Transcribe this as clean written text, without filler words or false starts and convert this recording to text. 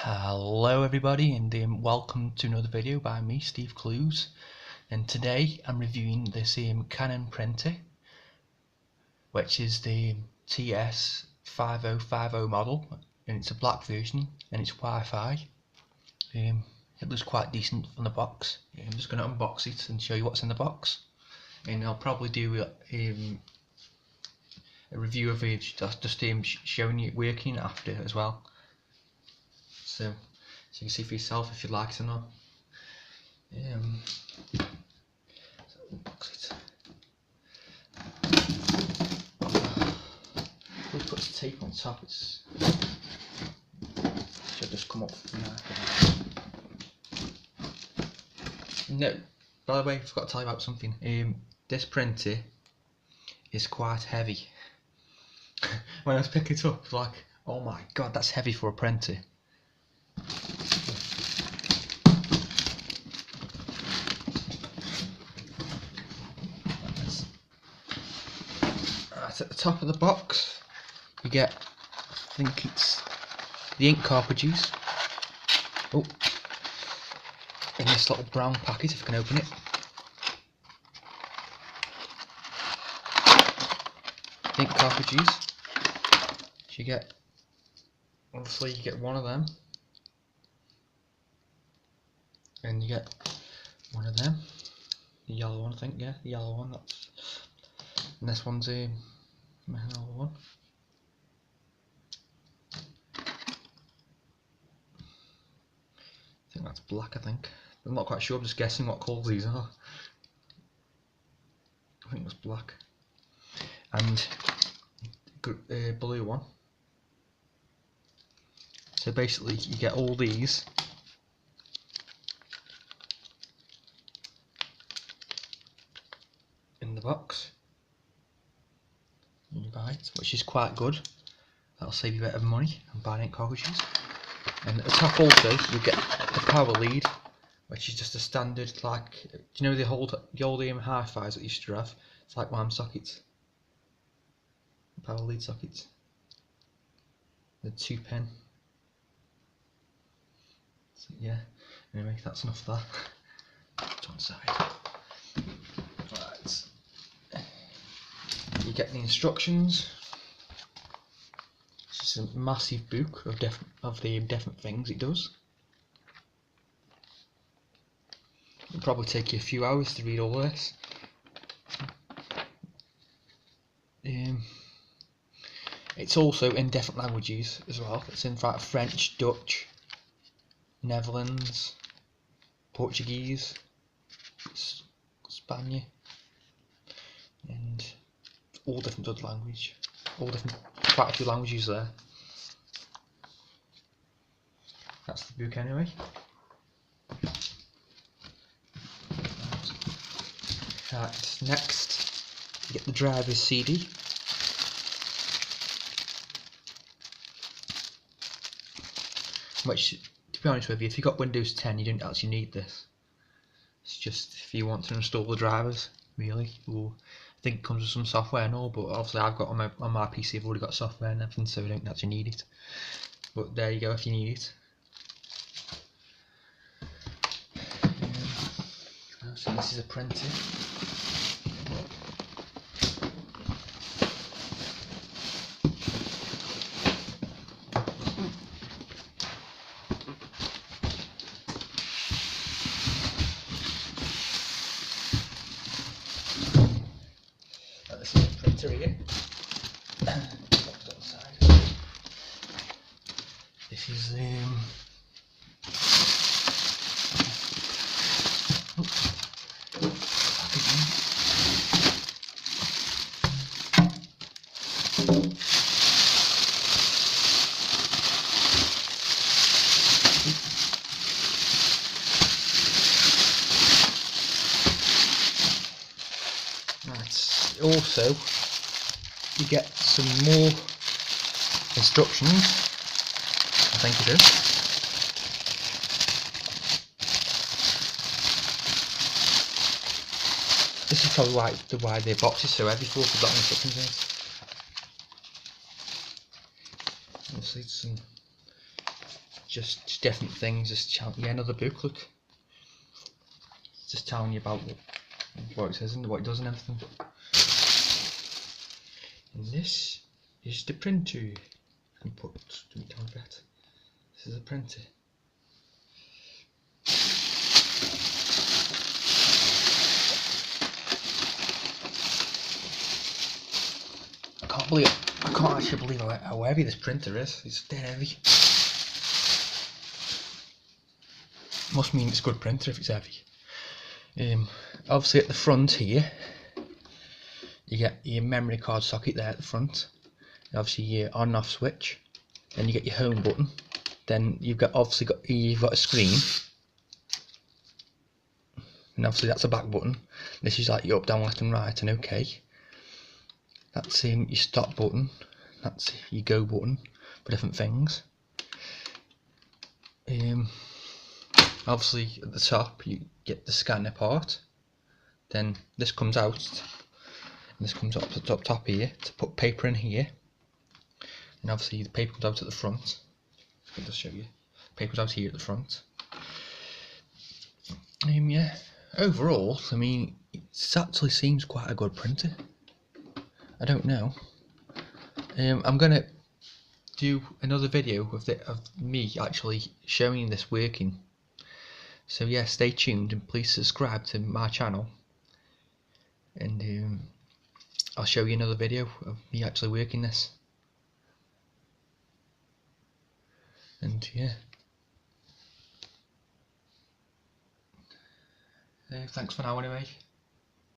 Hello everybody, and welcome to another video by me, Steve Clues. And today I'm reviewing this Canon printer, which is the TS5050 model, and it's a black version and it's Wi-Fi. It looks quite decent from the box. I'm just going to unbox it and show you what's in the box, and I'll probably do a review of it, just showing you it working after as well. So you can see for yourself if you like it or not. So unbox it. We'll put the tape on top. It should just come up from there. No, by the way, I forgot to tell you about something. This printer is quite heavy. When I was picking it up, I was like, oh my god, that's heavy for a printer. At the top of the box you get, I think it's the ink cartridges. Oh, in this little brown packet, if I can open it. The ink cartridges. So you get, obviously you get one of them, and you get one of them, the yellow one, I think, yeah, the yellow one. And this one's another one. I think that's black, I think. I'm not quite sure, I'm just guessing what colours these are. I think it's black. And blue one. So basically you get all these in the box. And you buy it, which is quite good. That'll save you a bit of money on buying ink cartridges. And at the top also you get the power lead, which is just a standard, like, do you know the old hi-fis that you used to have? It's like WAM sockets, power lead sockets, the 2-pin. So yeah, anyway, that's enough of that. Put it on the side. Right. You get the instructions. It's a massive book of the different things it does. It'll probably take you a few hours to read all this. It's also in different languages as well. It's in fact French, Dutch, Netherlands, Portuguese, Spanish, and all different other language. Quite a few languages there. That's the book anyway. Right, next you get the driver's CD. Which, to be honest with you, if you've got Windows 10 you don't actually need this. It's just if you want to install the drivers, really. Or I think it comes with some software and all, but obviously I've got on my PC, I've already got software and everything, so I don't actually need it. But there you go if you need it. So this is a printer. This is a printer here. This is also you get some more instructions, I think it is. This is probably why the box is so heavy for, because that instructions in it. Obviously some just different things. Yeah, another book. Look, just telling you about what it says and what it does and everything. And this is the printer. You can put it down a bit. This is a printer. I can't actually believe how heavy this printer is. It's dead heavy. Must mean it's a good printer if it's heavy. Obviously at the front here, you get your memory card socket there at the front. Obviously your on and off switch. Then you get your home button. Then you've got a screen. And obviously that's a back button. This is like your up, down, left and right and OK. That's your stop button. That's your go button for different things. Obviously at the top you get the scanner part. Then this comes out, and this comes up to the top here to put paper in here. And obviously the paper comes out at the front. I'll just show you. Paper's out here at the front. Yeah. Overall, I mean, it actually seems quite a good printer. I don't know. I'm gonna do another video of me actually showing this working. So yeah, stay tuned and please subscribe to my channel. And I'll show you another video of me actually working this. And yeah. Thanks for now anyway.